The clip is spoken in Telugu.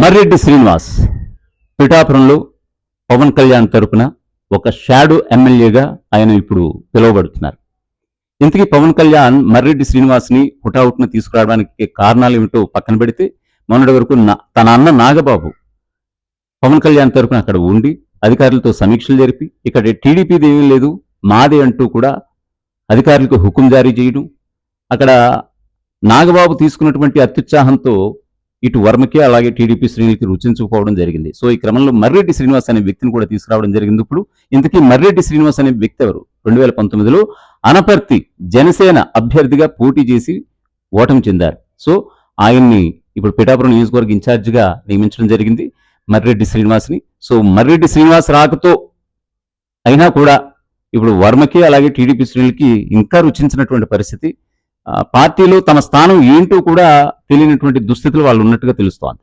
మర్రెడ్డి శ్రీనివాస్ పిఠాపురంలో పవన్ కళ్యాణ్ తరపున ఒక షాడో ఎమ్మెల్యేగా ఆయన ఇప్పుడు పిలువబడుతున్నారు. ఇంతకీ పవన్ కళ్యాణ్ మర్రెడ్డి శ్రీనివాస్ని హుటాహుటిన తీసుకురావడానికి కారణాలు ఏమిటో పక్కన పెడితే, మొన్నటి వరకు తన అన్న నాగబాబు పవన్ కళ్యాణ్ తరపున అక్కడ ఉండి అధికారులతో సమీక్షలు జరిపి, ఇక్కడ టీడీపీది ఏమీ లేదు మాదే అంటూ కూడా అధికారులకు హుకుం జారీ చేయడం, అక్కడ నాగబాబు తీసుకున్నటువంటి అత్యుత్సాహంతో ఇటు వర్మకి అలాగే టీడీపీ శ్రేణులకి రుచించుకోవడం జరిగింది. సో ఈ క్రమంలో మర్రెడ్డి శ్రీనివాస్ అనే వ్యక్తిని కూడా తీసుకురావడం జరిగింది. ఇప్పుడు ఇంతకీ మర్రెడ్డి శ్రీనివాస్ అనే వ్యక్తి ఎవరు? 2019లో అనపర్తి జనసేన అభ్యర్థిగా పోటీ చేసి ఓటమి చెందారు. సో ఆయన్ని ఇప్పుడు పిఠాపురం నియోజకవర్గ ఇన్ఛార్జిగా నియమించడం జరిగింది మర్రెడ్డి శ్రీనివాస్ని. సో మర్రెడ్డి శ్రీనివాస్ రాకతో అయినా కూడా ఇప్పుడు వర్మకి అలాగే టీడీపీ శ్రేణులకి ఇంకా రుచించినటువంటి పరిస్థితి. పార్టీలో తమ స్థానం ఏంటో కూడా తెలియనటువంటి దుస్థితులు వాళ్ళు ఉన్నట్టుగా తెలుస్తోంది.